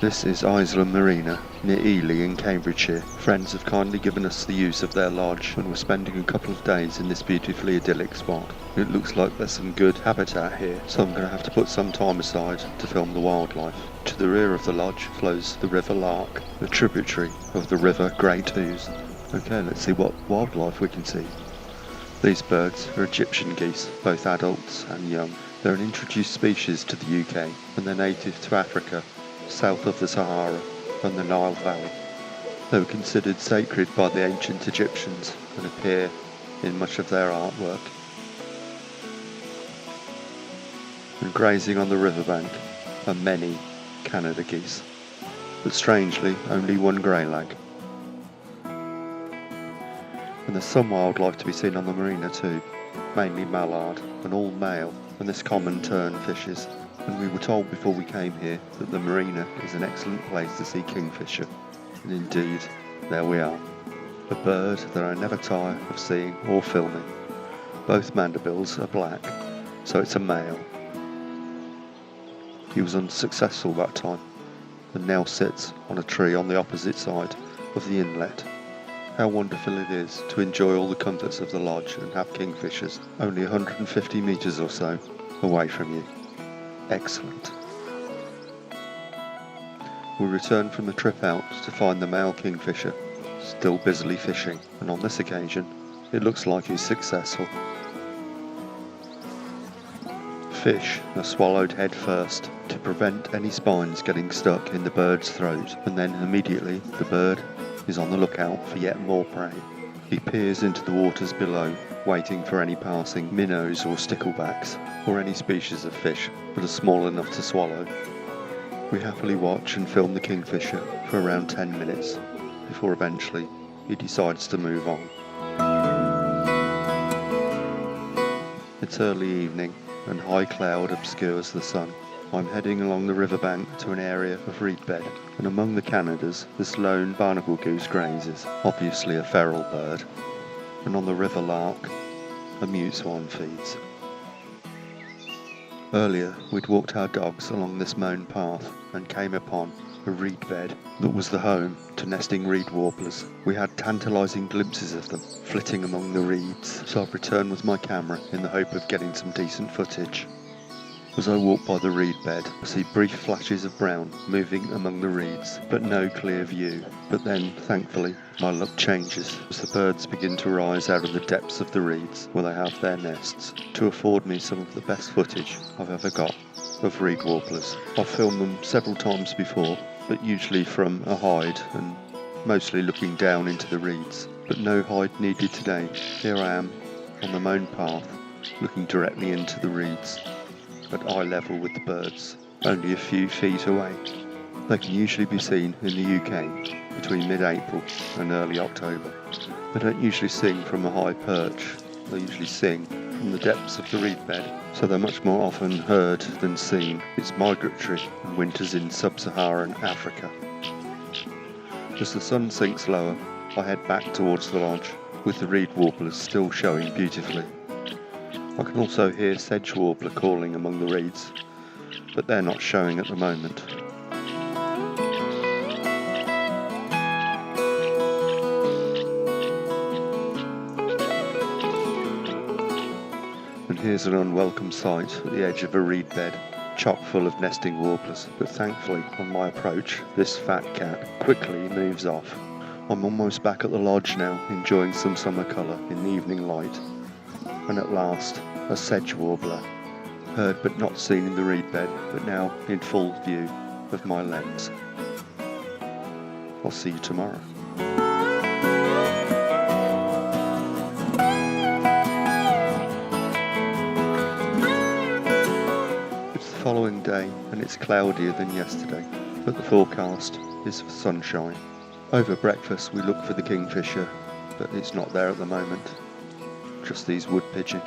This is Isleham Marina, near Ely in Cambridgeshire. Friends have kindly given us the use of their lodge and we're spending a couple of days in this beautifully idyllic spot. It looks like there's some good habitat here, so I'm going to have to put some time aside to film the wildlife. To the rear of the lodge flows the River Lark, a tributary of the River Great Ouse. Okay, let's see what wildlife we can see. These birds are Egyptian geese, both adults and young. They're an introduced species to the UK and they're native to Africa, south of the Sahara and the Nile Valley. They were considered sacred by the ancient Egyptians and appear in much of their artwork. And grazing on the riverbank are many Canada geese, but strangely only one greylag. And there's some wildlife to be seen on the marina too, mainly mallard and all male, and this common tern fishes. And we were told before we came here that the marina is an excellent place to see kingfisher. And indeed, there we are. A bird that I never tire of seeing or filming. Both mandibles are black, so it's a male. He was unsuccessful that time, and now sits on a tree on the opposite side of the inlet. How wonderful it is to enjoy all the comforts of the lodge and have kingfishers only 150 metres or so away from you. Excellent. We returned from the trip out to find the male kingfisher still busily fishing, and on this occasion it looks like he's successful. Fish are swallowed head first to prevent any spines getting stuck in the bird's throat, and then immediately the bird is on the lookout for yet more prey. He peers into the waters below, waiting for any passing minnows or sticklebacks, or any species of fish that are small enough to swallow. We happily watch and film the kingfisher for around 10 minutes, before eventually he decides to move on. It's early evening, and high cloud obscures the sun. I'm heading along the riverbank to an area of reed bed, and among the Canadas this lone barnacle goose grazes, obviously a feral bird, and on the River Lark a mute swan feeds. Earlier we'd walked our dogs along this mown path and came upon a reed bed that was the home to nesting reed warblers. We had tantalising glimpses of them flitting among the reeds, so I've returned with my camera in the hope of getting some decent footage. As I walk by the reed bed, I see brief flashes of brown moving among the reeds, but no clear view. But then, thankfully, my luck changes as the birds begin to rise out of the depths of the reeds where they have their nests to afford me some of the best footage I've ever got of reed warblers. I've filmed them several times before, but usually from a hide and mostly looking down into the reeds. But no hide needed today. Here I am on the mown path, looking directly into the reeds, at eye level with the birds, only a few feet away. They can usually be seen in the UK between mid-April and early October. They don't usually sing from a high perch, they usually sing from the depths of the reed bed, so they're much more often heard than seen. It's migratory and winters in sub-Saharan Africa. As the sun sinks lower, I head back towards the lodge, with the reed warblers still showing beautifully. I can also hear sedge warbler calling among the reeds, but they're not showing at the moment. And here's an unwelcome sight at the edge of a reed bed, chock full of nesting warblers, but thankfully on my approach this fat cat quickly moves off. I'm almost back at the lodge now, enjoying some summer colour in the evening light. And at last, a sedge warbler, heard but not seen in the reed bed, but now in full view of my lens. I'll see you tomorrow. It's the following day and it's cloudier than yesterday, but the forecast is for sunshine. Over breakfast we look for the kingfisher, but it's not there at the moment. Just these wood pigeon.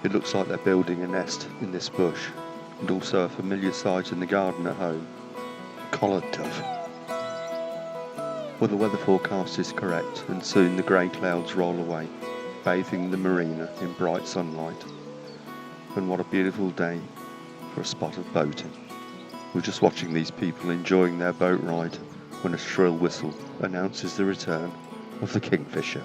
It looks like they're building a nest in this bush, and also a familiar sight in the garden at home, a collared dove. Well, the weather forecast is correct, and soon the grey clouds roll away, bathing the marina in bright sunlight. And what a beautiful day for a spot of boating. We're just watching these people enjoying their boat ride when a shrill whistle announces the return of the kingfisher.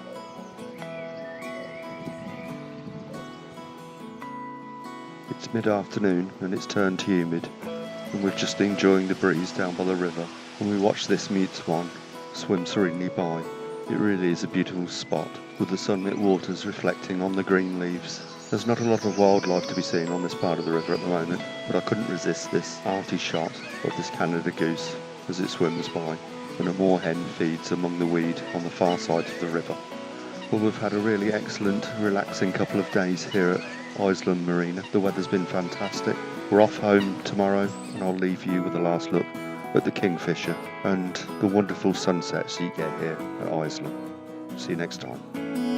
It's mid-afternoon and it's turned humid, and we're just enjoying the breeze down by the river, and we watch this mute swan swim serenely by. It really is a beautiful spot, with the sunlit waters reflecting on the green leaves. There's not a lot of wildlife to be seen on this part of the river at the moment, but I couldn't resist this arty shot of this Canada goose as it swims by, and a moorhen feeds among the weed on the far side of the river. Well, we've had a really excellent, relaxing couple of days here at Isleham Marina. The weather's been fantastic. We're off home tomorrow, and I'll leave you with a last look at the kingfisher and the wonderful sunsets you get here at Isleham. See you next time.